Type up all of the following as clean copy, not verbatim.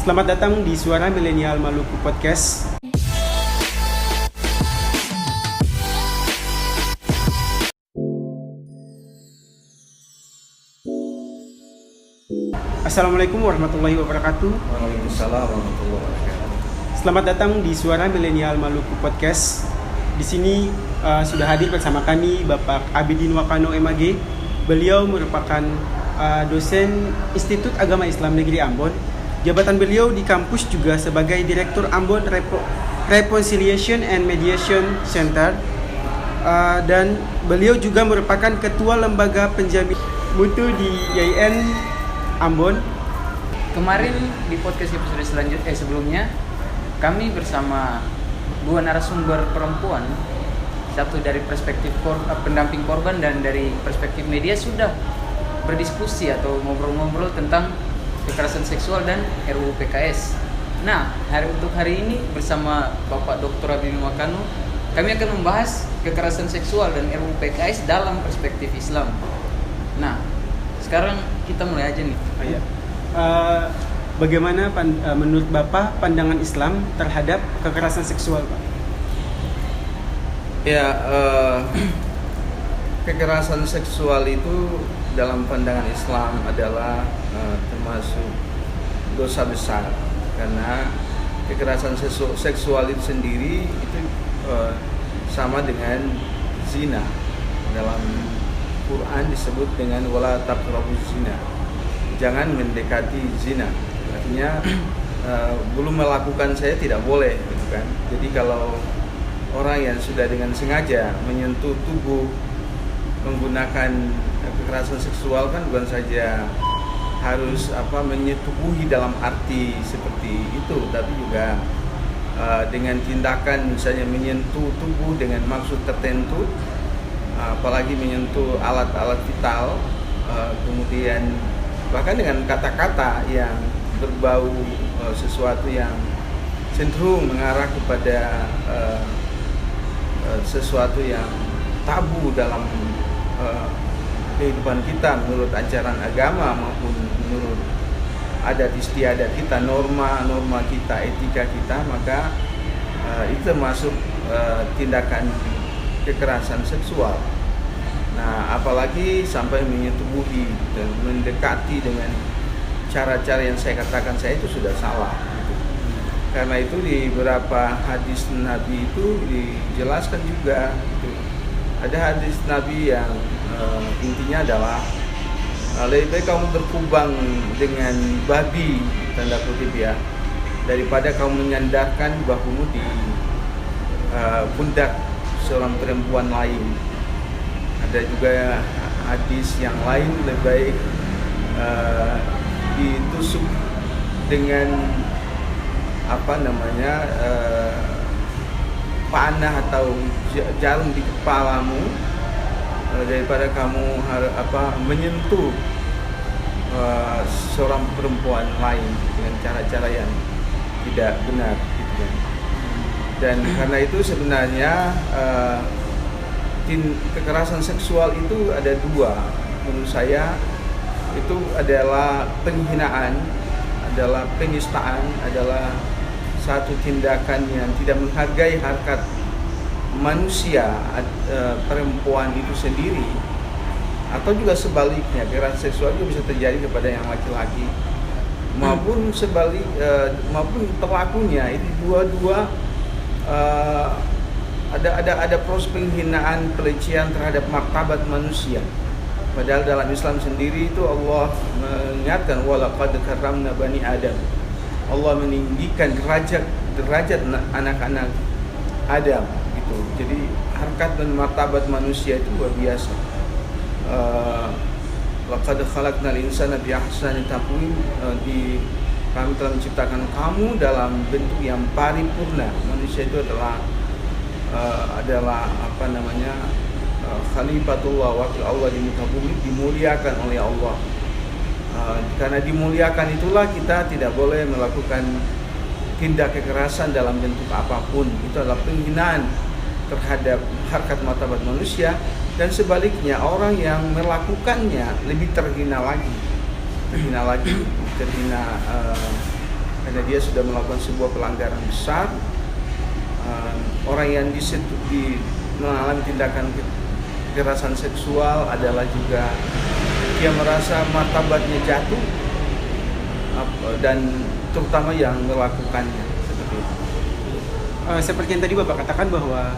Selamat datang di Suara Milenial Maluku Podcast. Assalamualaikum warahmatullahi wabarakatuh. Waalaikumsalam warahmatullahi wabarakatuh. Selamat datang di Suara Milenial Maluku Podcast. Di sini sudah hadir bersama kami Bapak Abidin Wakano MAG. Beliau merupakan dosen Institut Agama Islam Negeri Ambon. Jabatan beliau di kampus juga sebagai Direktur Ambon Reconciliation and Mediation Center, dan beliau juga merupakan Ketua Lembaga Penjamin Mutu di YIN Ambon. Kemarin di podcast episode sebelumnya kami bersama dua narasumber perempuan, satu dari perspektif pendamping korban dan dari perspektif media, sudah berdiskusi atau ngobrol-ngobrol tentang kekerasan seksual dan RUU PKS. Nah, untuk hari ini bersama Bapak Dr. Abidin Wakano, kami akan membahas kekerasan seksual dan RUU PKS dalam perspektif Islam. Nah, sekarang kita mulai aja nih. Bagaimana menurut Bapak pandangan Islam terhadap kekerasan seksual, Pak? Ya, kekerasan seksual itu dalam pandangan Islam adalah termasuk dosa besar, karena kekerasan seksual itu sendiri itu sama dengan zina. Dalam Quran disebut dengan wala taqrabuz zina, jangan mendekati zina. Artinya belum melakukan saya tidak boleh, gitu kan. Jadi kalau orang yang sudah dengan sengaja menyentuh tubuh menggunakan kekerasan seksual, kan bukan saja harus menyetubuhi dalam arti seperti itu, tapi juga dengan tindakan misalnya menyentuh tubuh dengan maksud tertentu, apalagi menyentuh alat-alat vital, kemudian bahkan dengan kata-kata yang berbau sesuatu yang cenderung mengarah kepada sesuatu yang tabu dalam kehidupan kita menurut ajaran agama maupun menurut adat istiadat kita, norma kita, etika kita, maka itu termasuk tindakan kekerasan seksual. Nah, apalagi sampai menyetubuhi dan mendekati dengan cara-cara yang saya katakan saya itu sudah salah. Karena itu di beberapa hadis Nabi itu dijelaskan juga. Ada hadis Nabi yang intinya adalah lebih baik kamu berkubang dengan babi, tanda kutip ya, daripada kamu menyandarkan bahumu di pundak seorang perempuan lain. Ada juga hadis yang lain, lebih baik ditusuk dengan panah atau jarum di kepalamu daripada kamu menyentuh seorang perempuan lain dengan cara-cara yang tidak benar, gitu kan. Dan karena itu sebenarnya kekerasan seksual itu ada dua. Menurut saya itu adalah penghinaan, adalah penistaan, adalah satu tindakan yang tidak menghargai harkat manusia, perempuan itu sendiri, atau juga sebaliknya. Kekerasan seksual itu bisa terjadi kepada yang laki-laki maupun maupun pelakunya. Itu dua-dua ada proses penghinaan, pelecehan terhadap martabat manusia. Padahal dalam Islam sendiri itu Allah mengingatkan walaqad karramna bani Adam. Allah meninggikan derajat anak-anak Adam gitu. Jadi harkat dan martabat manusia itu luar biasa. Laqad khalaqnal insana bi ahsani taqwim, kami telah menciptakan kamu dalam bentuk yang paripurna. Manusia itu adalah khalifatullah, wakil Allah di muka bumi, dimuliakan oleh Allah. Karena dimuliakan itulah kita tidak boleh melakukan tindak kekerasan dalam bentuk apapun. Itu adalah penghinaan terhadap harkat martabat manusia, dan sebaliknya orang yang melakukannya lebih terhina lagi, terhina karena dia sudah melakukan sebuah pelanggaran besar. Orang yang mengalami tindakan kekerasan seksual adalah juga dia merasa martabatnya jatuh, dan terutama yang melakukannya seperti itu. Seperti yang tadi Bapak katakan bahwa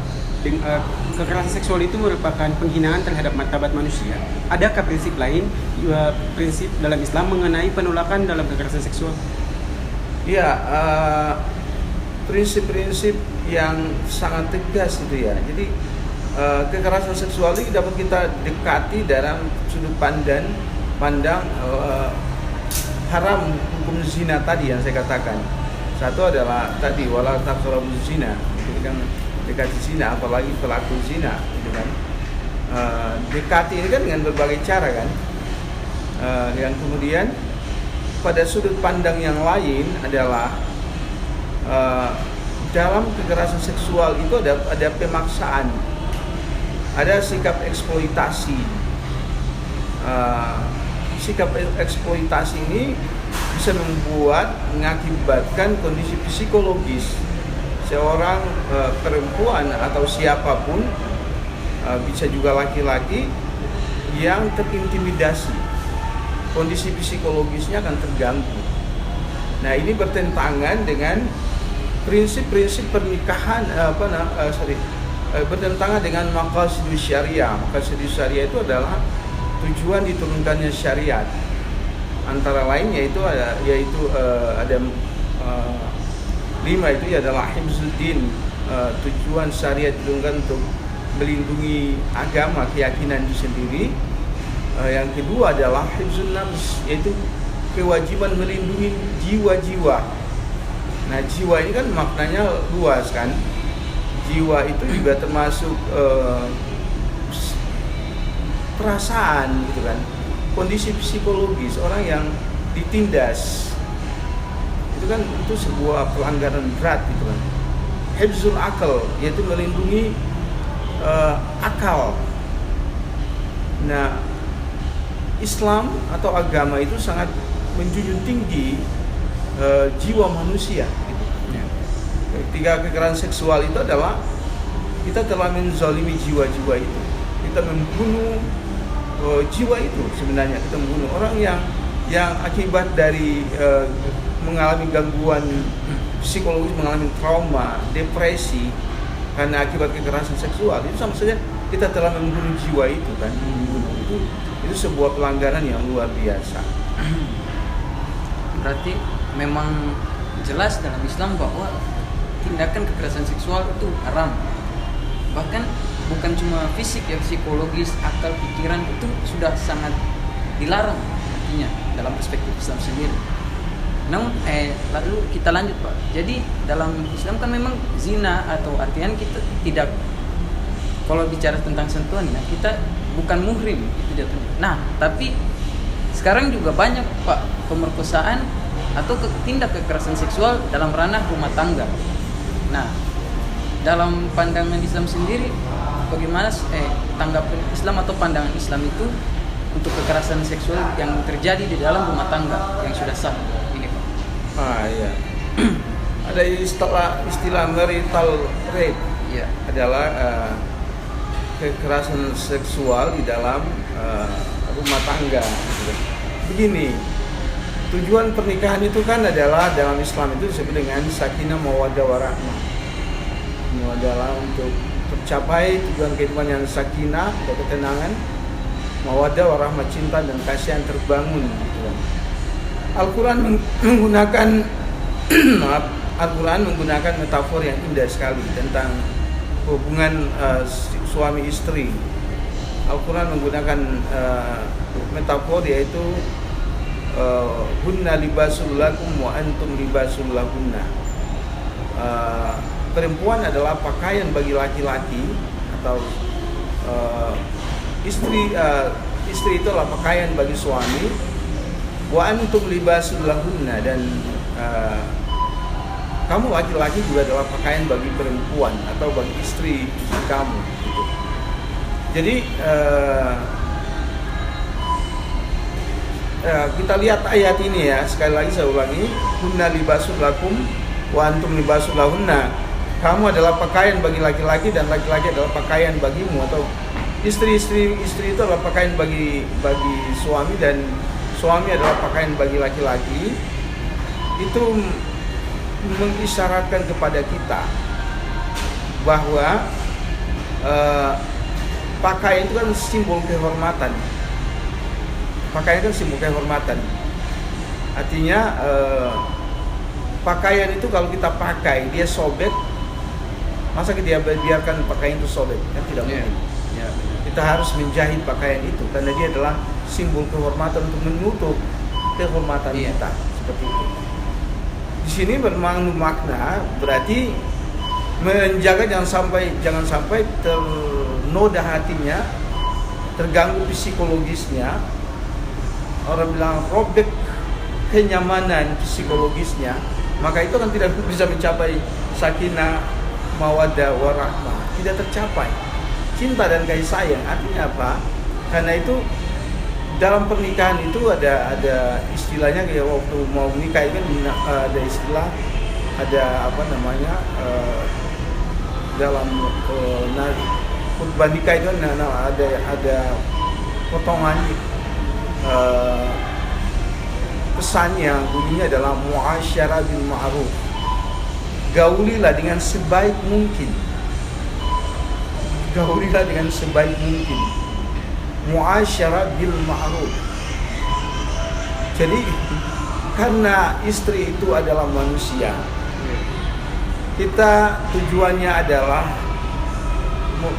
kekerasan seksual itu merupakan penghinaan terhadap martabat manusia. Adakah prinsip lain, prinsip dalam Islam mengenai penolakan dalam kekerasan seksual? Ya, prinsip-prinsip yang sangat tegas itu ya. Jadi kekerasan seksual ini dapat kita dekati dalam sudut pandang haram hukum zina tadi yang saya katakan. Satu adalah tadi wala taqrabuz zina, itu kan dekati zina, apalagi pelaku zina, gitu kan. Dekati ini kan dengan berbagai cara kan. Yang kemudian pada sudut pandang yang lain adalah dalam kekerasan seksual itu ada pemaksaan, ada sikap eksploitasi. Sikap eksploitasi ini bisa mengakibatkan kondisi psikologis seorang perempuan atau siapapun, bisa juga laki-laki yang terintimidasi, kondisi psikologisnya akan terganggu. Nah, ini bertentangan dengan prinsip-prinsip pernikahan, bertentangan dengan maqasidus syariah. Maqasidus syariah itu adalah tujuan diturunkannya syariat. Antara lain yaitu ada 5 itu adalah hifzuddin, tujuan syariat diturunkan untuk melindungi agama, keyakinan itu sendiri. Yang kedua adalah hifzun nafs, yaitu kewajiban melindungi jiwa-jiwa. Nah, jiwa ini kan maknanya luas kan. Jiwa itu juga termasuk perasaan gitu kan. Kondisi psikologis orang yang ditindas. Itu kan sebuah pelanggaran berat gitu kan. Hifzul akal, yaitu melindungi akal. Nah, Islam atau agama itu sangat menjunjung tinggi jiwa manusia. Gitu. Ketika kekerasan seksual itu adalah kita telah menzalimi jiwa-jiwa itu. Kita membunuh jiwa itu sebenarnya. Kita membunuh orang yang akibat dari mengalami gangguan psikologis, mengalami trauma, depresi karena akibat kekerasan seksual. Itu sama saja kita telah membunuh jiwa itu kan. Itu sebuah pelanggaran yang luar biasa. Berarti memang jelas dalam Islam bahwa tindakan kekerasan seksual itu haram. Bahkan bukan cuma fisik ya, psikologis, akal, pikiran itu sudah sangat dilarang artinya dalam perspektif Islam sendiri. Namun lalu kita lanjut Pak. Jadi dalam Islam kan memang zina atau artian kita tidak, kalau bicara tentang sentuhan ya, kita bukan muhrim itu jatuhnya. Nah, tapi sekarang juga banyak Pak pemerkosaan atau tindak kekerasan seksual dalam ranah rumah tangga. Nah, dalam pandangan Islam sendiri bagaimana tanggapan Islam atau pandangan Islam itu untuk kekerasan seksual yang terjadi di dalam rumah tangga yang sudah sah ini Pak? Iya. Ada istilah marital rape. Iya. Adalah kekerasan seksual di dalam rumah tangga. Begini, tujuan pernikahan itu kan adalah dalam Islam itu disebut dengan sakinah mawaddah warahmah. Ini adalah untuk tercapai tujuan kehidupan yang sakinah, ada ketenangan, mawaddah warahmah, cinta dan kasihan terbangun gitu kan. Al-Quran menggunakan Al-Quran menggunakan metafor yang indah sekali tentang hubungan suami istri. Al-Quran menggunakan metafor yaitu hunna libasul lakum wa antum libasul lahunna. Perempuan adalah pakaian bagi laki-laki atau istri itu adalah pakaian bagi suami. Wa antum libasul lahunna, dan kamu laki-laki juga adalah pakaian bagi perempuan atau bagi istri kamu gitu. Jadi kita lihat ayat ini ya, sekali lagi saya ulangi, hunna libasul lakum wa antum libasul lahunna. Kamu adalah pakaian bagi laki-laki dan laki-laki adalah pakaian bagimu, atau istri itu adalah pakaian bagi suami dan suami adalah pakaian bagi laki-laki. Itu mengisyaratkan kepada kita bahwa pakaian itu kan simbol kehormatan. Pakaian kan simbol kehormatan. Artinya pakaian itu kalau kita pakai dia sobek, masa kita biarkan pakaian itu sobek? Kan tidak mungkin. Kita harus menjahit pakaian itu karena dia adalah simbol kehormatan untuk menutup kehormatan kita, seperti itu. Di sini bermakna berarti menjaga jangan sampai ternoda hatinya, terganggu psikologisnya. Orang bilang robek kenyamanan psikologisnya, maka itu kan tidak bisa mencapai sakinah, mawaddah, warahmah, tidak tercapai. Cinta dan kasih sayang artinya apa? Karena itu dalam pernikahan itu ada istilahnya, kayak waktu mau menikah itu kan ada istilah, ada apa namanya, dalam khutbah nikah itu ada potongan pesan yang bunyinya adalah muasyarah bil ma'ruf. Gaulilah dengan sebaik mungkin. Gaulilah dengan sebaik mungkin. Muasyarah bil ma'ruf. Jadi karena istri itu adalah manusia, kita tujuannya adalah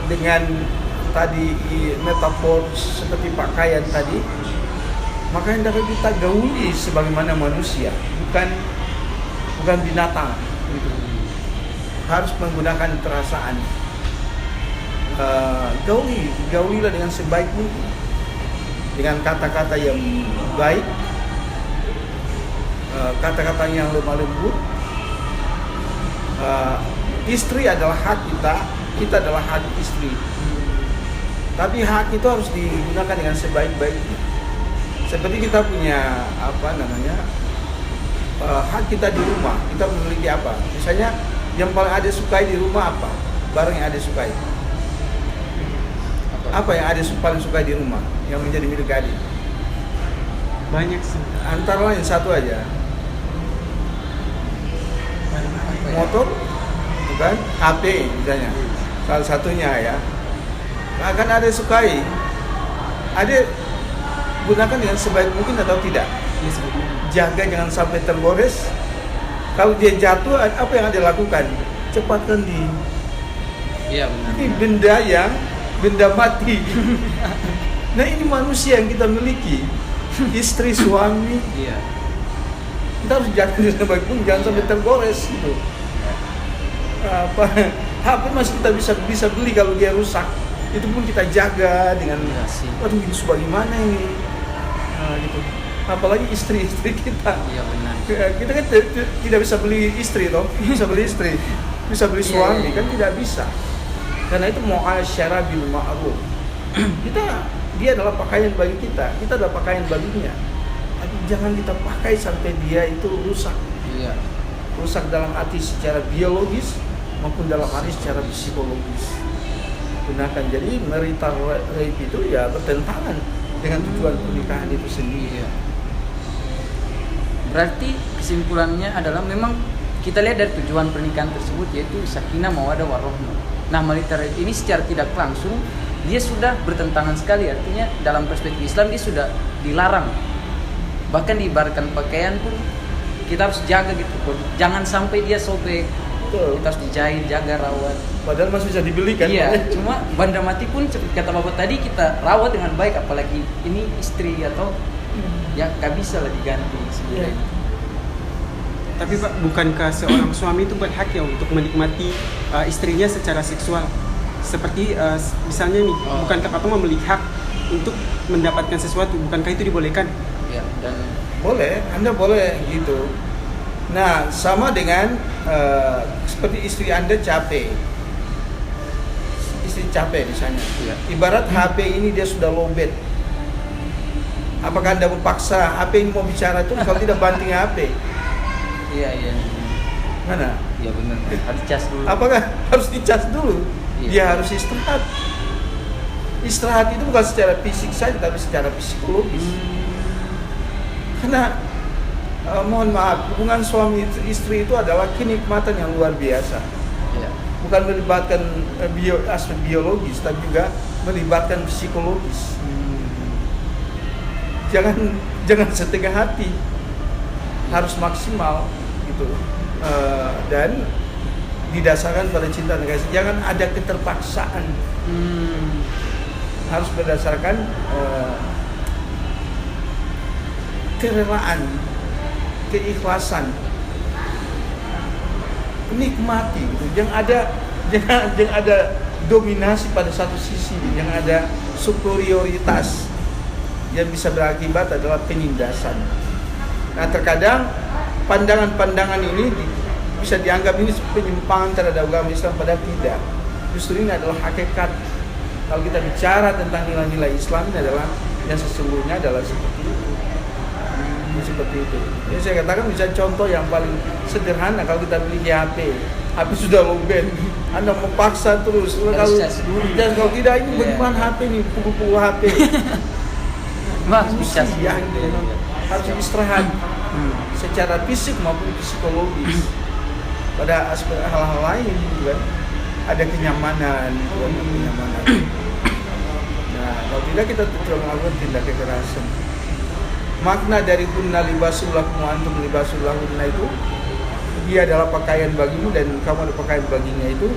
dengan tadi metafor seperti pakaian tadi, maka hendaknya kita gauli sebagaimana manusia, bukan binatang. Harus menggunakan perasaan. Gaulilah dengan sebaik mungkin, dengan kata-kata yang baik, kata-kata yang lemah lembut. Istri adalah hak kita adalah hak istri. Tapi hak itu harus digunakan dengan sebaik-baiknya. Seperti kita punya hak kita di rumah, kita memiliki apa? Misalnya yang paling Ade sukai di rumah apa? Barang yang Ade sukai. Apa yang Ade paling sukai di rumah yang menjadi milik Ade? Banyak sih. Antara lain satu aja. Motor, bukan? HP misalnya. Salah satunya ya. Akan Ade sukai. Ade gunakan dengan sebaik mungkin atau tidak? Ya, sebetulnya. Jaga jangan sampai tergores. Kalau dia jatuh, apa yang Ade lakukan? Cepatkan Iya benar. Ini benda mati. Nah ini manusia yang kita miliki, istri, suami. Iya. Kita harus jaga dengan sebaik mungkin, jangan sampai tergores gitu. HP masih kita bisa beli kalau dia rusak. Itu pun kita jaga dengan, waduh ini sebagaimana ini, gitu. Apalagi istri-istri kita. Iya benar. Kita kan tidak bisa beli istri toh, bisa beli istri, bisa beli suami, kan tidak bisa. Karena itu muasyarah bil ma'ruf. Dia adalah pakaian bagi kita adalah pakaian baginya. Tapi jangan kita pakai sampai dia itu rusak. Iya. Rusak dalam arti secara biologis maupun dalam arti secara psikologis. Gunakan. Jadi marital rape itu ya bertentangan dengan tujuan pernikahan itu sendiri. Iya. Berarti kesimpulannya adalah memang kita lihat dari tujuan pernikahan tersebut yaitu sakinah mawaddah warahmah. Nah, marital rape ini secara tidak langsung dia sudah bertentangan sekali, artinya dalam perspektif Islam dia sudah dilarang. Bahkan diibaratkan pakaian pun kita harus jaga gitu, jangan sampai dia sobek. Betul. Kita harus dijahit, jaga, rawat. Padahal masih bisa dibeli kan? Iya, cuma benda mati pun seperti kata Bapak tadi kita rawat dengan baik, apalagi ini istri atau ya gak bisa lah diganti sebenarnya. Tapi Pak, bukankah seorang suami itu berhak ya untuk menikmati istrinya secara seksual? Seperti misalnya nih, bukankah Bapak memiliki hak untuk mendapatkan sesuatu? Bukankah itu dibolehkan? Ya, dan Boleh, Anda boleh gitu. Nah, sama dengan seperti istri Anda capek. Istri capek misalnya. Iya. Ibarat HP ini dia sudah lowbat. Apakah Anda memaksa HP ini mau bicara tuh? Kalau tidak banting HP. Iya. Mana? Iya benar. Harus cas dulu. Apakah harus dicas dulu? Iya. Dia harus istirahat. Istirahat itu bukan secara fisik saja, tapi secara psikologis. Karena mohon maaf, hubungan suami istri itu adalah kenikmatan yang luar biasa. Iya. Bukan melibatkan aspek biologis, tapi juga melibatkan psikologis. Jangan setengah hati, harus maksimal gitu. Dan didasarkan pada cinta dan kasih. Jangan ada keterpaksaan. Harus berdasarkan kerelaan, keikhlasan, nikmati gitu. Jangan ada dominasi pada satu sisi, jangan ada superioritas yang bisa berakibat adalah penindasan. Nah, terkadang pandangan-pandangan ini bisa dianggap ini penyimpangan terhadap agama Islam, padahal tidak. Justru ini adalah hakikat. Kalau kita bicara tentang nilai-nilai Islam, ini adalah yang sesungguhnya adalah seperti itu. Seperti itu. Jadi saya katakan bisa contoh yang paling sederhana, kalau kita beli HP sudah low band, Anda memaksa terus. Kalau tidak ini bagaimana HP ini, pukul HP. Mas bisa ya, harus istirahat secara fisik maupun psikologis. Pada aspek hal-hal lain juga ada kenyamanan, Nah, kalau tidak kita terus melakukan tindak kekerasan. Makna dari kunna libasul lakum wa antum libasul lahunna itu, dia adalah pakaian bagimu dan kamu ada pakaian baginya, itu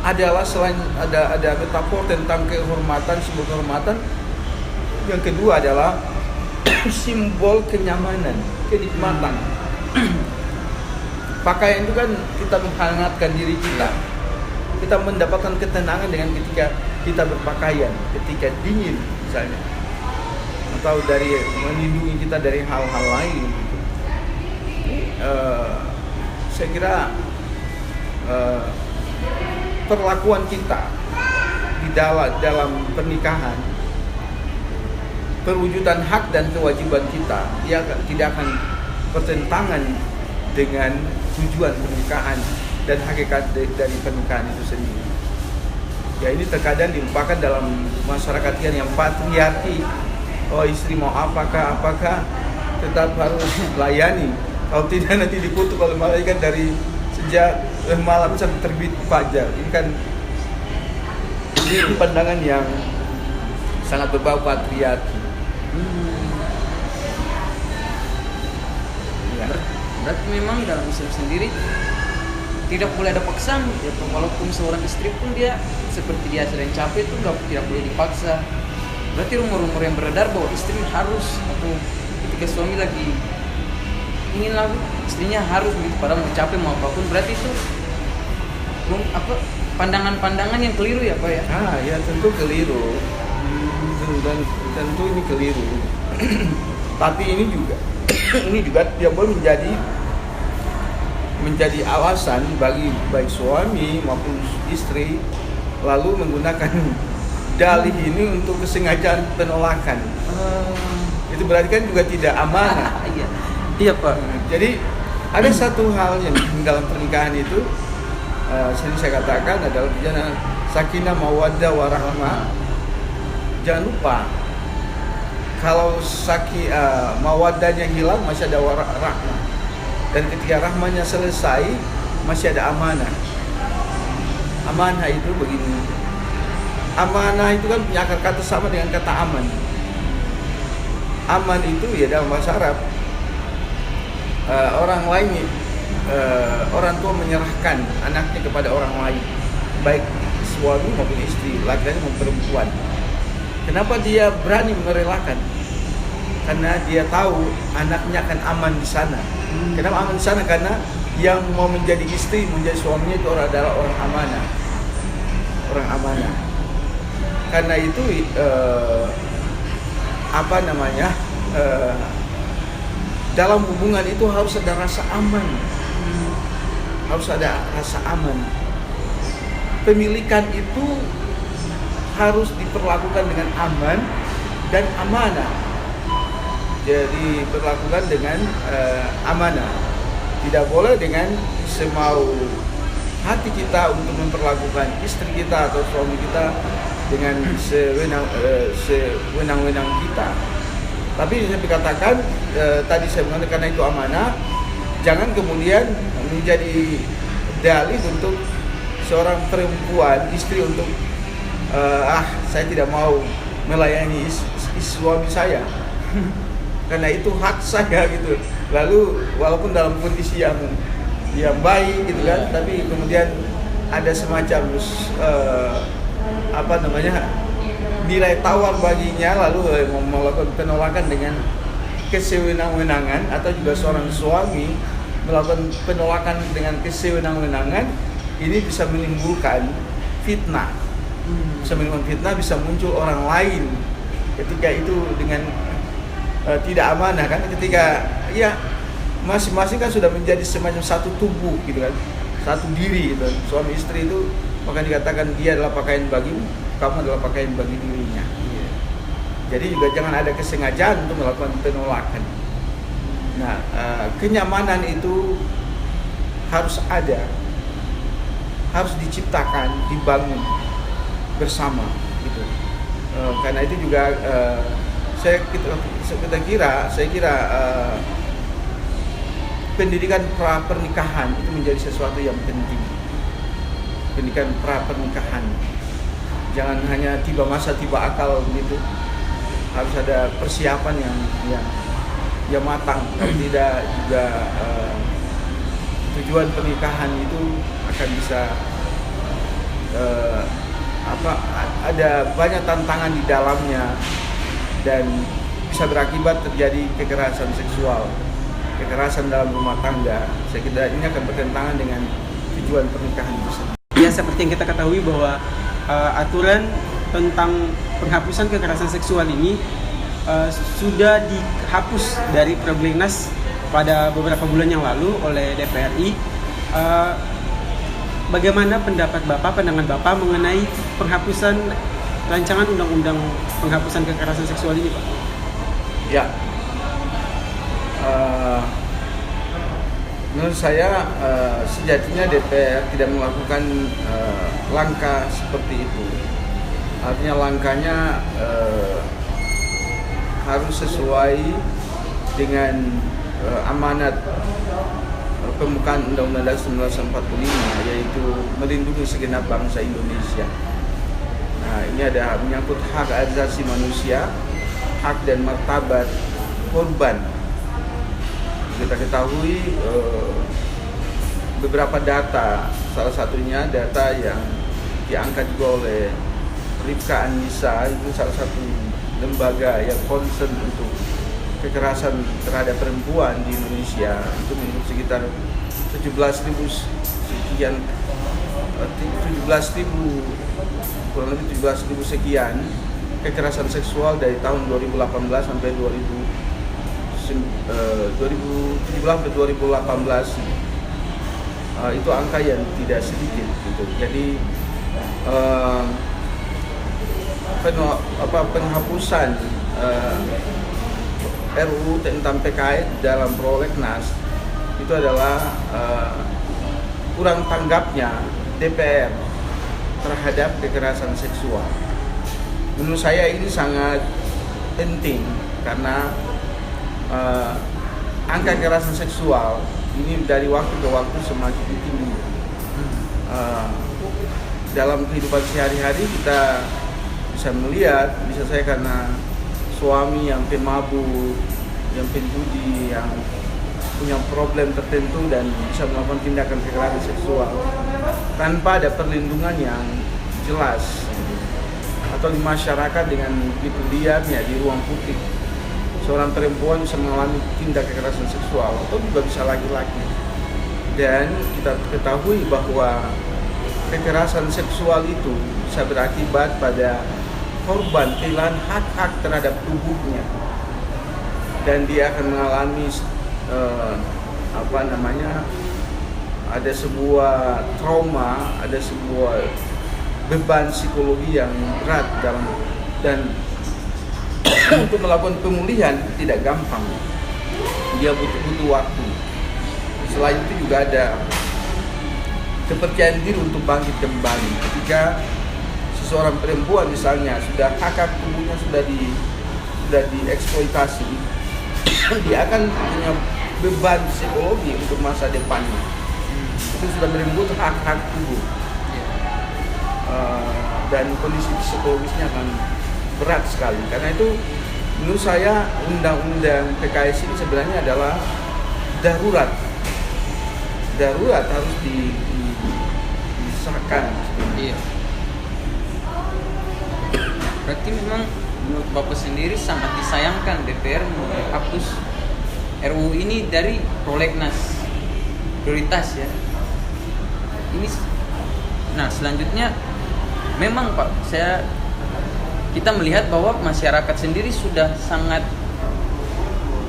adalah selain ada metafor tentang kehormatan, simbol kehormatan. Yang kedua adalah simbol kenyamanan, kenikmatan. Pakaian itu kan kita menghangatkan diri kita. Kita mendapatkan ketenangan dengan ketika kita berpakaian, ketika dingin misalnya. Atau dari melindungi kita dari hal-hal lain. Saya kira perlakuan kita di dalam pernikahan, perwujudan hak dan kewajiban kita, dia tidak akan bertentangan dengan tujuan pernikahan dan hakikat dari pernikahan itu sendiri. Ya, ini terkadang dilupakan dalam masyarakat yang patriarki. Oh, istri mau apakah tetap harus layani. Kalau tidak nanti dikutuk oleh malaikat dari sejak malam sampai terbit fajar. Ini kan pandangan yang sangat berbau patriarki. Berarti memang dalam Islam sendiri tidak boleh ada paksaan. Ya, walaupun seorang istri pun dia seperti dia sedang capek itu tidak boleh dipaksa. Berarti rumor-rumor yang beredar bahwa istri harus, atau ketika suami lagi ingin lalu istrinya harus begitu, padahal mau capek mau apapun, berarti itu pandangan-pandangan yang keliru ya Pak ya? Ya tentu keliru. Tentu ini keliru. Tapi ini juga dia boleh menjadi alasan bagi baik suami maupun istri lalu menggunakan dalih ini untuk kesengajaan penolakan. Itu berarti kan juga tidak amanah. Iya Pak. Jadi ada satu hal yang dalam pernikahan itu sering saya katakan adalah sakinah mawaddah warahmah. Jangan lupa, kalau mawaddahnya hilang masih ada rahmah, dan ketika rahmahnya selesai masih ada amanah. Amanah itu begini. Amanah itu kan punya akar kata sama dengan kata aman. Aman itu ya dalam bahasa Arab orang tua menyerahkan anaknya kepada orang lain, baik suami maupun istri, laki-laki maupun perempuan. Kenapa dia berani merelakan? Karena dia tahu anaknya akan aman di sana. Kenapa aman di sana? Karena yang mau menjadi istri, menjadi suaminya itu adalah orang amanah. Orang amanah. Karena itu dalam hubungan itu harus ada rasa aman. Harus ada rasa aman. Pemilikan itu harus diperlakukan dengan aman dan amanah. Jadi perlakukan dengan amanah. Tidak boleh dengan semau hati kita untuk memperlakukan istri kita atau suami kita dengan sewenang-wenang kita. Tapi saya dikatakan tadi saya mengatakan karena itu amanah, jangan kemudian menjadi dalih untuk seorang perempuan, istri untuk saya tidak mau melayani suami saya karena itu hak saya gitu. Lalu walaupun dalam kondisi yang baik gitu kan, tapi kemudian ada semacam nilai tawar baginya, lalu melakukan penolakan dengan kesewenang-wenangan, atau juga seorang suami melakukan penolakan dengan kesewenang-wenangan, ini bisa menimbulkan fitnah. Bisa muncul orang lain ketika itu dengan tidak amanah kan, ketika ya masing-masing kan sudah menjadi semacam satu tubuh gitu kan, satu diri gitu. Suami istri itu maka dikatakan dia adalah pakaian bagimu, kamu adalah pakaian bagi dirinya. Jadi juga jangan ada kesengajaan untuk melakukan penolakan. Nah, kenyamanan itu harus ada, harus diciptakan, dibangun bersama gitu. Karena itu juga saya kira pendidikan pra pernikahan itu menjadi sesuatu yang penting. Pendidikan pra pernikahan, jangan hanya tiba masa tiba akal begitu. Harus ada persiapan yang matang. Kalau tidak juga tujuan pernikahan itu akan bisa ada banyak tantangan di dalamnya dan bisa berakibat terjadi kekerasan seksual, kekerasan dalam rumah tangga. Saya kira ini akan bertentangan dengan tujuan pernikahan tersebut. Ya, seperti yang kita ketahui bahwa aturan tentang penghapusan kekerasan seksual ini sudah dihapus dari Prolegnas pada beberapa bulan yang lalu oleh DPRI. Bagaimana pendapat Bapak, pandangan Bapak mengenai penghapusan rancangan undang-undang penghapusan kekerasan seksual ini, Pak? Ya, menurut saya sejatinya DPR tidak melakukan langkah seperti itu. Artinya langkahnya harus sesuai dengan amanat pembukaan Undang-Undang Dasar 1945, yaitu melindungi segenap bangsa Indonesia. Nah, ini ada menyangkut hak asasi manusia, hak dan martabat korban. Kita ketahui beberapa data, salah satunya data yang diangkat juga oleh Rifka Anissa, itu salah satu lembaga yang concern untuk kekerasan terhadap perempuan di Indonesia. Itu menyebut sekitar 17.000 sekian kekerasan seksual dari tahun 2018 sampai 2018. Itu angka yang tidak sedikit gitu. Jadi penghapusan RUU tentang PKS dalam Prolegnas itu adalah kurang tanggapnya DPR terhadap kekerasan seksual. Menurut saya ini sangat penting karena angka kekerasan seksual ini dari waktu ke waktu semakin tinggi. Dalam kehidupan sehari-hari kita bisa melihat, bisa saya karena suami yang pemabuk, yang penjudi, yang punya problem tertentu dan bisa melakukan tindakan kekerasan seksual tanpa ada perlindungan yang jelas, atau di masyarakat dengan begitu diamnya di ruang publik seorang perempuan bisa mengalami tindak kekerasan seksual, atau juga bisa laki-laki. Dan kita ketahui bahwa kekerasan seksual itu bisa berakibat pada korban kehilangan hak-hak terhadap tubuhnya, dan dia akan mengalami ada sebuah trauma, ada sebuah beban psikologi yang berat dan untuk melakukan pemulihan tidak gampang. Dia butuh waktu. Selain itu juga ada kepercayaan diri untuk bangkit kembali. Ketika seseorang perempuan misalnya sudah hak tubuhnya sudah dieksploitasi, dia akan punya beban psikologi untuk masa depannya. Itu sudah merenggut hak tubuh. Dan kondisi psikologisnya akan berat sekali. Karena itu menurut saya undang-undang PKS ini sebenarnya adalah darurat harus disahkan. Iya. Berarti memang menurut Bapak sendiri sangat disayangkan DPR menghapus RUU ini dari prolegnas prioritas ya. Ini, nah selanjutnya memang Pak, kita melihat bahwa masyarakat sendiri sudah sangat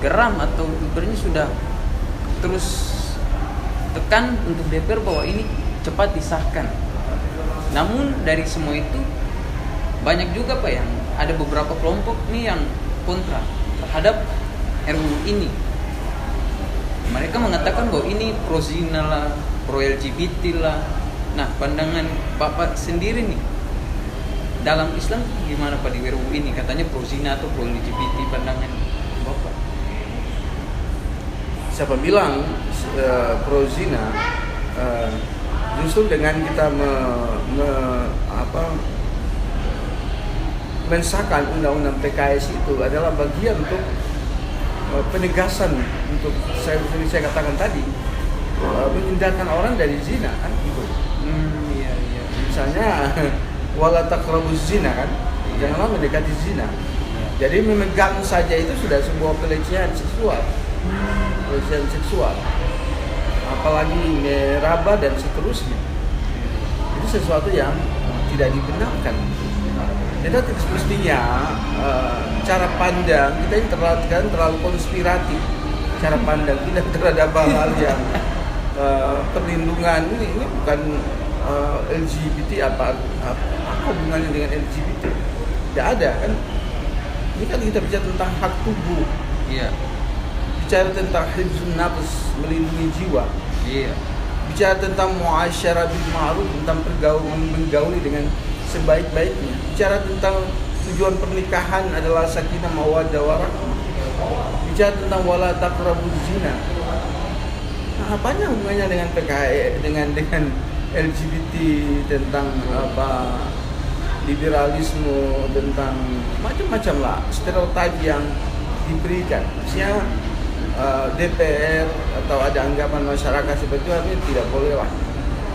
geram atau ibaratnya sudah terus tekan untuk DPR bahwa ini cepat disahkan. Namun dari semua itu banyak juga Pak yang ada beberapa kelompok nih yang kontra terhadap RUU ini. Mereka mengatakan bahwa ini pro zina lah, pro LGBT lah. Nah, pandangan Bapak sendiri nih dalam Islam gimana Pak di RUU ini? Katanya pro zina atau pro LGBT, pandangan Bapak? Siapa bilang pro zina? Justru dengan kita mensahkan undang-undang PKS itu adalah bagian untuk penegasan untuk saya katakan tadi, menghindarkan orang dari zina kan gitu. Iya. Misalnya wala taqrabuz zina kan, janganlah mendekati zina. Jadi memegang saja itu sudah sebuah pelecehan seksual. Apalagi meraba dan seterusnya. Itu sesuatu yang tidak dibenarkan. Jadi semestinya cara pandang kita ini terlalu konspiratif. Cara pandang kita terhadap hal yang perlindungan ini bukan LGBT apa hubungannya dengan LGBT? Tidak ada kan? Ini kan kita bicara tentang hak tubuh. Iya. Bicara tentang hifzun nafs, melindungi jiwa. Iya. Bicara tentang muasyarah bil ma'ruf, tentang menggauli dengan sebaik-baiknya. Bicara tentang tujuan pernikahan adalah sakinah mawaddah warahmah. Bicara tentang wala taqrabuz zina. Nah, apanya hubungannya dengan PKS, dengan LGBT, tentang liberalisme, tentang macam-macam lah stereotip yang diberikan. Misalnya DPR atau ada anggapan masyarakat seperti itu artinya tidak boleh lah.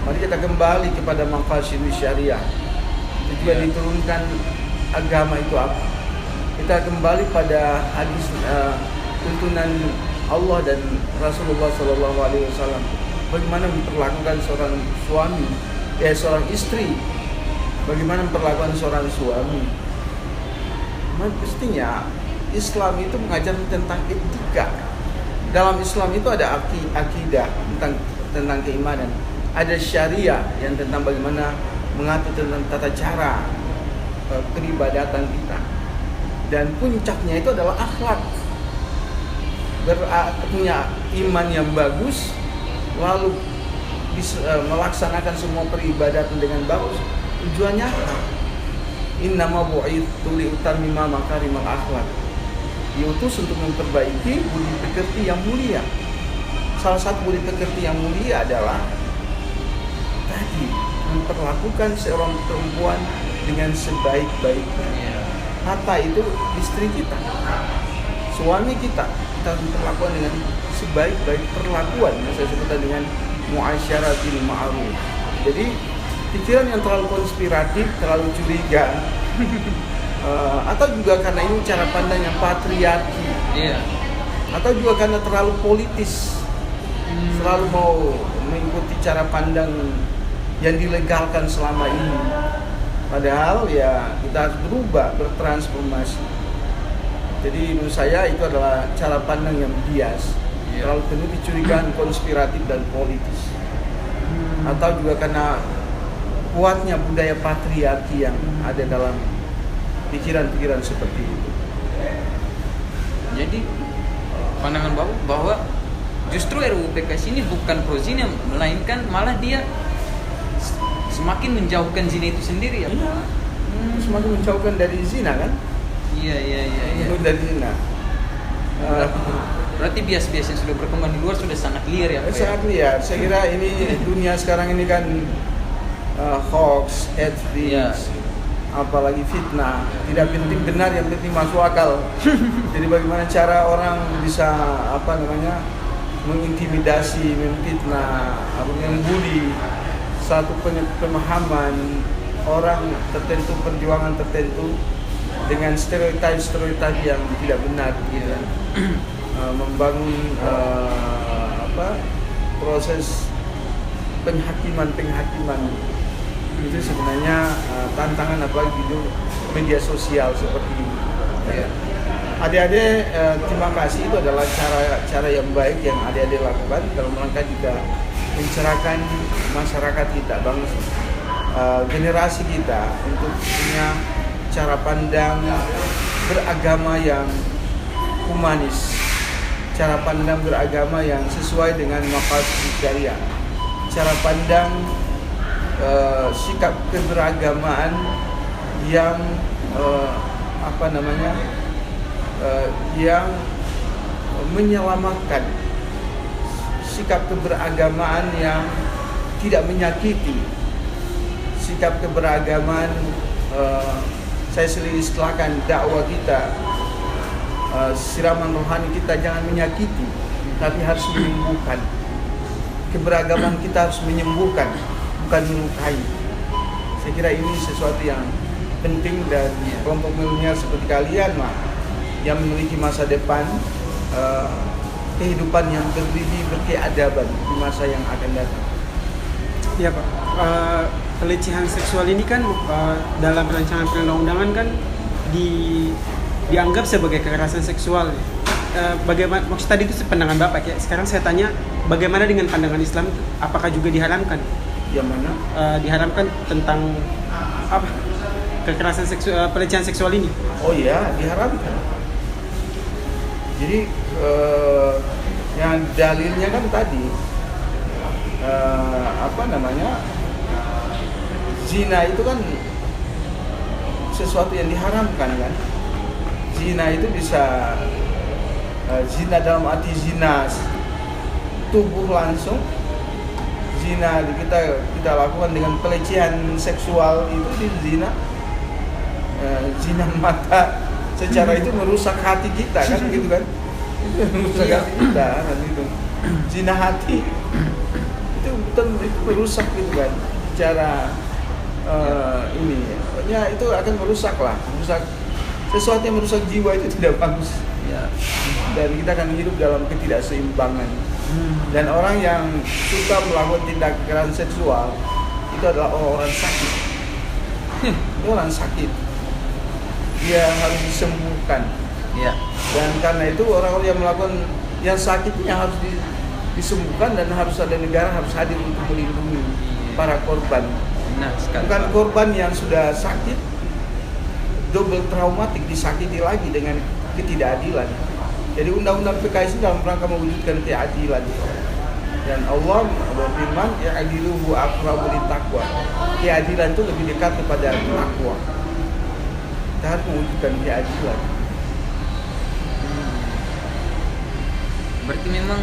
Mari kita kembali kepada maqasidus syariah. Tujuan diturunkan agama itu apa? Kita kembali pada hadis tuntunan Allah dan Rasulullah SAW. Bagaimana memperlakukan seorang suami, seorang istri, bagaimana memperlakukan seorang suami. Mestinya Islam itu mengajar tentang etika. Dalam Islam itu ada akidah tentang keimanan, ada syariah yang tentang bagaimana mengatur tentang tata cara peribadatan kita, dan puncaknya itu adalah akhlak. Punya iman yang bagus, lalu melaksanakan semua peribadatan dengan bagus. Tujuannya apa? Innama bu'itsu liutammima makarimal akhlak. Diutus untuk memperbaiki budi pekerti yang mulia. Salah satu budi pekerti yang mulia adalah tadi memperlakukan seorang perempuan dengan sebaik-baiknya. Hatta itu istri kita, suami kita memperlakukan dengan sebaik-baik perlakuan yang saya sebutkan dengan muasyarah bil ma'ruf. Jadi pikiran yang terlalu konspiratif, terlalu curiga, atau juga karena ini cara pandang yang patriarki, atau juga karena terlalu politis, selalu mau mengikuti cara pandang yang dilegalkan selama ini. Padahal ya kita harus berubah, bertransformasi. Jadi menurut saya itu adalah cara pandang yang bias, terlalu penuh kecurigaan konspiratif dan politis, atau juga karena kuatnya budaya patriarki yang ada dalam pikiran-pikiran seperti itu. Jadi pandangan Bapak bahwa justru RUU PKS ini bukan pro zina, melainkan malah dia semakin menjauhkan zina itu sendiri ya. Iya. Semakin menjauhkan dari zina kan? Iya. Dari zina. Berarti bias-bias yang sudah berkembang di luar sudah sangat liar ya Pak? Sangat liar. Saya kira ini dunia sekarang ini kan hoax, hate speech, Iya. apalagi fitnah. Tidak penting benar, yang penting masuk akal. Jadi bagaimana cara orang bisa mengintimidasi, memfitnah, membuli satu pemahaman orang tertentu, perjuangan tertentu dengan stereotip yang tidak benar, gitu kan. Membangun proses penghakiman itu sebenarnya tantangan apalagi di media sosial seperti ini. Ya. Adik-adik, terima kasih, itu adalah cara yang baik yang adik-adik lakukan dalam rangka juga mencerahkan masyarakat kita, bangsa, generasi kita untuk punya cara pandang beragama yang humanis, cara pandang beragama yang sesuai dengan maqasid syariah, cara pandang sikap keberagamaan yang yang menyelamatkan, sikap keberagamaan yang tidak menyakiti, sikap keberagaman saya sering istilahkan dakwah kita, siraman rohani kita jangan menyakiti, tapi harus menyembuhkan. Keberagaman kita harus menyembuhkan, bukan melukai. Saya kira ini sesuatu yang penting, dan kelompok milenial seperti kalian yang memiliki masa depan, kehidupan yang berkeadaban di masa yang akan datang. Ya Pak, pelecehan seksual ini kan dalam rancangan perundang-undangan kan dianggap sebagai kekerasan seksual. Bagaimana, maksud tadi itu pandangan Bapak ya. Sekarang saya tanya, bagaimana dengan pandangan Islam? Apakah juga diharamkan? Yang mana? Diharamkan tentang apa? Kekerasan seksual, pelecehan seksual ini? Oh iya, diharamkan. Jadi yang dalilnya kan tadi zina itu kan sesuatu yang diharamkan kan. Zina itu bisa zina dalam arti zina tubuh langsung, zina kita lakukan dengan pelecehan seksual itu zina, zina mata secara itu merusak hati kita kan, gitu kan, merusak hati kita kan, itu zina hati itu merusak, gitu kan, secara ini ya, itu akan merusak sesuatu yang merusak jiwa, itu tidak bagus ya. Dan kita akan hidup dalam ketidakseimbangan. Dan orang yang suka melakukan tindak kekerasan seksual itu adalah orang sakit. Itu orang sakit, dia harus disembuhkan ya. Dan karena itu orang-orang yang melakukan yang sakitnya harus disembuhkan, dan harus ada negara harus hadir untuk melindungi para korban. Bukan korban yang sudah sakit, double traumatik, disakiti lagi dengan ketidakadilan. Jadi undang-undang PKS dalam rangka mewujudkan keadilan. Dan Allah berfirman, ya'dilu huwa aqrabu littaqwa. Keadilan itu lebih dekat kepada takwa. Kita harus mewujudkan keadilan. Berarti memang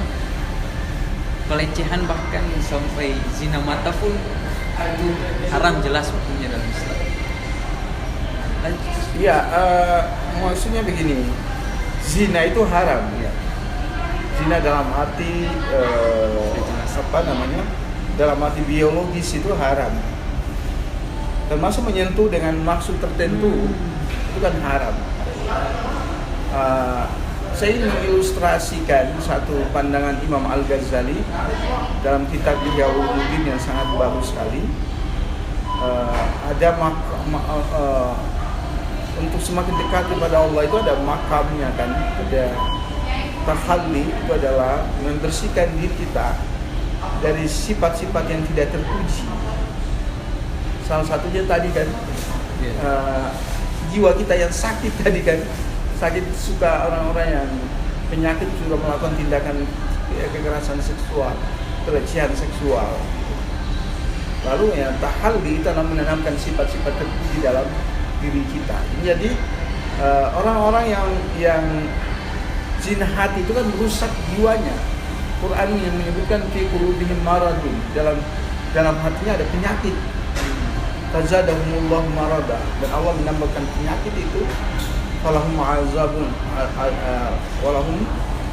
pelecehan bahkan sampai zina mata pun itu haram jelas hukumnya dalam Islam. Iya, maksudnya begini, zina itu haram. Ya. Zina dalam arti dalam arti biologis itu haram. Termasuk menyentuh dengan maksud tertentu itu kan haram. Saya ingin mengilustrasikan satu pandangan Imam Al-Ghazali dalam kitab Ihya Ulumuddin yang sangat bagus sekali. Ada untuk semakin dekat kepada Allah itu ada makamnya kan, ada takhalli, itu adalah membersihkan diri kita dari sifat-sifat yang tidak terpuji. Salah satunya tadi kan jiwa kita yang sakit tadi kan, sakit suka orang-orang yang penyakit sudah melakukan tindakan kekerasan seksual, pelecehan seksual. Lalu ya tahalli kita menanamkan sifat-sifat tertentu di dalam diri kita. Jadi orang-orang yang zina hati itu kan merusak jiwanya. Quran yang menyebutkan fi qulubihim maradun, dalam hatinya ada penyakit. Tazadahumullahu marada, dan Allah menambahkan penyakit itu walahum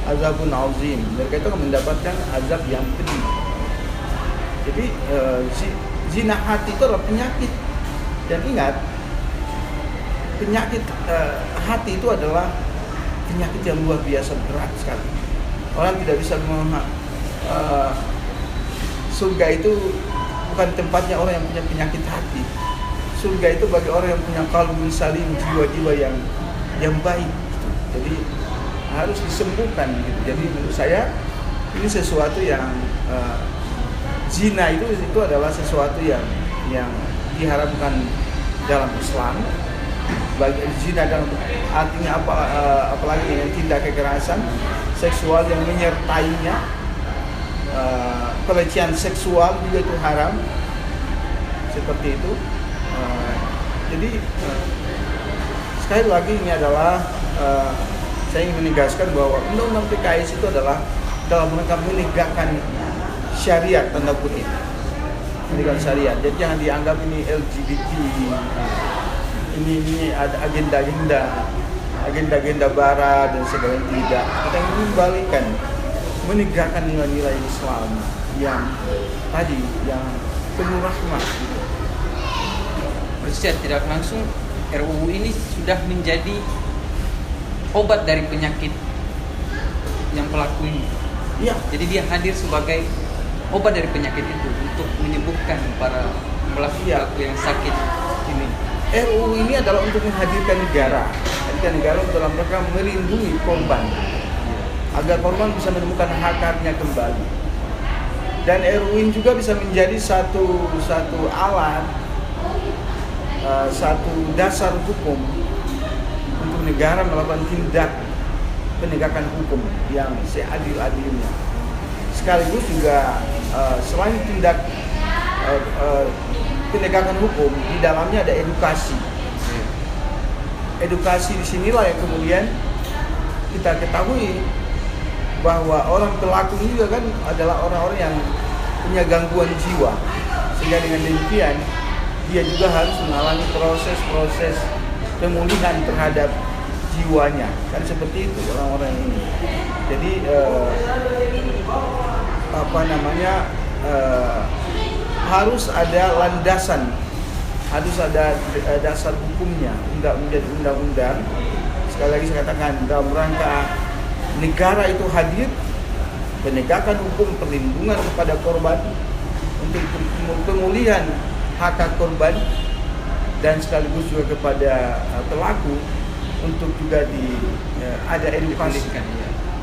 azabun azim. Mereka itu akan mendapatkan azab yang pedih. Jadi zina hati itu adalah penyakit. Dan ingat, penyakit hati itu adalah penyakit yang luar biasa berat sekali. Orang tidak bisa surga itu bukan tempatnya orang yang punya penyakit hati. Surga itu bagi orang yang punya qalbun salim, jiwa-jiwa yang baik. Jadi harus disembuhkan gitu. Jadi menurut saya ini sesuatu yang zina itu adalah sesuatu yang diharamkan dalam Islam. Bagi zina dalam artinya apalagi yang tindak kekerasan seksual yang menyertainya, pelecehan seksual juga itu haram, seperti itu. Jadi sekali lagi ini adalah saya ingin menegaskan bahwa undang-undang PKS itu adalah dalam rangka menegakkan syariat, tanda kutip, menegakkan syariat. Jadi jangan dianggap ini LGBT, ini ada agenda barat dan segala, tidak. Kita ingin membalikkan, menegakkan nilai-nilai Islam yang tadi, yang penuh rahmat. Secara tidak langsung RUU ini sudah menjadi obat dari penyakit yang pelaku ini. Iya. Jadi dia hadir sebagai obat dari penyakit itu untuk menyembuhkan para pelaku yang sakit ini. RUU ini adalah untuk menghadirkan negara dalam rangka melindungi korban, agar korban bisa menemukan hak-haknya kembali. Dan RUU ini juga bisa menjadi satu alat, satu dasar hukum untuk negara melakukan tindak penegakan hukum yang seadil-adilnya. Sekaligus juga selain tindak penegakan hukum, di dalamnya ada edukasi. Edukasi disinilah yang kemudian kita ketahui bahwa orang pelaku ini juga kan adalah orang-orang yang punya gangguan jiwa, sehingga dengan demikian dia juga harus mengalami proses pemulihan terhadap jiwanya, kan seperti itu orang-orang ini. Jadi harus ada landasan, harus ada dasar hukumnya, menjadi undang-undang. Sekali lagi saya katakan, dalam rangka negara itu hadir, penegakan hukum, perlindungan kepada korban, untuk pemulihan hak korban, dan sekaligus juga kepada pelaku untuk juga ada edukasi,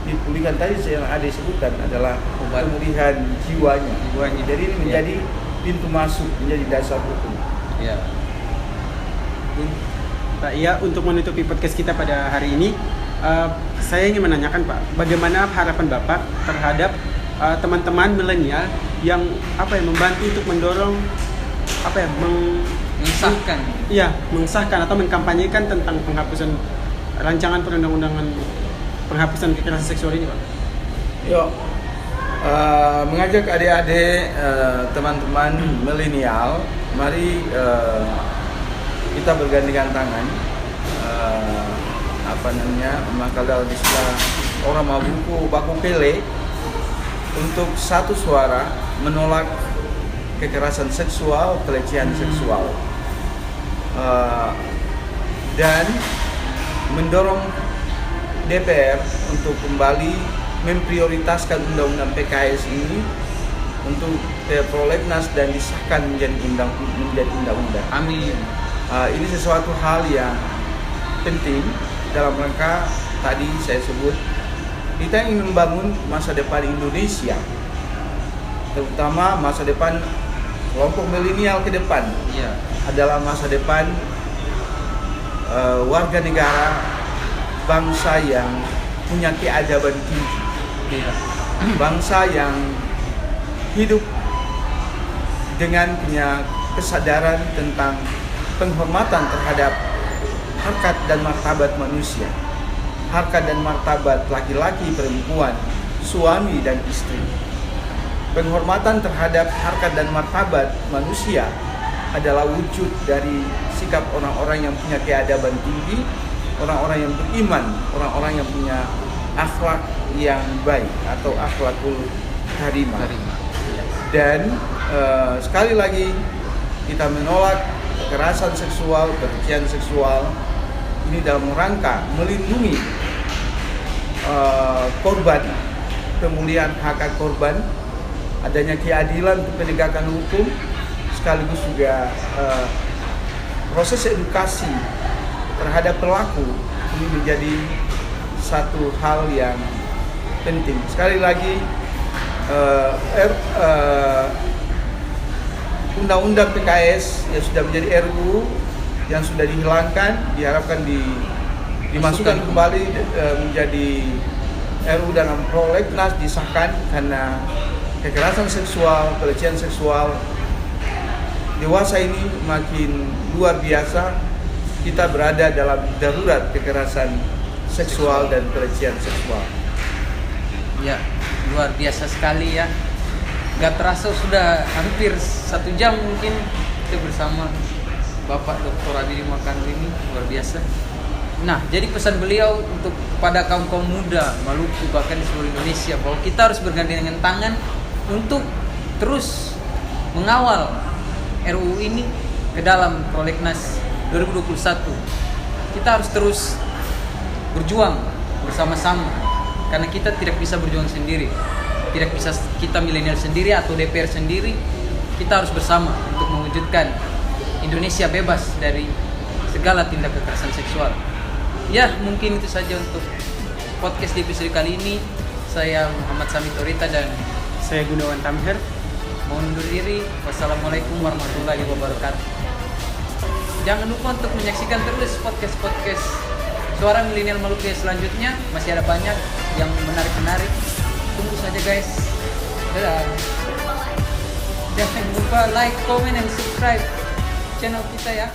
dipulihkan. Tadi yang ada disebutkan adalah pemulihan jiwanya. Jadi ini menjadi pintu masuk, menjadi dasar hukum. Ya. Pak, ya, untuk menutupi podcast kita pada hari ini, saya ingin menanyakan Pak, bagaimana harapan Bapak terhadap teman-teman milenial yang membantu untuk mendorong mengesahkan atau mengkampanyekan tentang penghapusan rancangan perundang-undangan penghapusan kekerasan seksual ini, Pak? Mengajak adik-adik, teman-teman milenial, mari kita bergandengan tangan, maka dalam istilah orang mabuku baku pele, untuk satu suara menolak kekerasan seksual, pelecehan seksual, dan mendorong DPR untuk kembali memprioritaskan undang-undang PKS ini untuk prolegnas dan disahkan menjadi undang-undang. Amin. Ini sesuatu hal yang penting dalam rangka tadi saya sebut, kita ingin membangun masa depan Indonesia, terutama masa depan kelompok milenial ke depan. Adalah masa depan warga negara bangsa yang punya keadaban tinggi, bangsa yang hidup dengan punya kesadaran tentang penghormatan terhadap harkat dan martabat manusia, harkat dan martabat laki-laki, perempuan, suami dan istri. Penghormatan terhadap harkat dan martabat manusia adalah wujud dari sikap orang-orang yang punya keadaban tinggi, orang-orang yang beriman, orang-orang yang punya akhlak yang baik atau akhlakul karimah. Dan sekali lagi kita menolak kekerasan seksual, pelecehan seksual ini dalam rangka melindungi korban, pemulihan hak korban, adanya keadilan untuk penegakan hukum, sekaligus juga proses edukasi terhadap pelaku ini menjadi satu hal yang penting. Sekali lagi Undang-Undang PKS yang sudah menjadi RUU yang sudah dihilangkan diharapkan dimasukkan kembali menjadi RUU dalam prolegnas, disahkan, karena kekerasan seksual, pelecehan seksual dewasa ini makin luar biasa. Kita berada dalam darurat kekerasan seksual dan pelecehan seksual. Ya, luar biasa sekali ya. Gak terasa sudah hampir 1 jam mungkin kita bersama Bapak Dr. Abidin Wakano ini, luar biasa. Nah, jadi pesan beliau untuk pada kaum muda Maluku bahkan di seluruh Indonesia bahwa kita harus bergandengan tangan untuk terus mengawal RUU ini ke dalam prolegnas 2021. Kita harus terus berjuang bersama-sama karena kita tidak bisa berjuang sendiri. Tidak bisa kita milenial sendiri atau DPR sendiri. Kita harus bersama untuk mewujudkan Indonesia bebas dari segala tindak kekerasan seksual. Ya, mungkin itu saja untuk podcast di episode kali ini. Saya Muhammad Sami Torita dan Saya Gunawan Tamher. mohon undur diri. Wassalamualaikum warahmatullahi wabarakatuh. Jangan lupa untuk menyaksikan terus podcast-podcast Suara Milenial Maluku selanjutnya. Masih ada banyak yang menarik-menarik. Tunggu saja guys. Dadah. Jangan lupa like, comment, dan subscribe channel kita ya.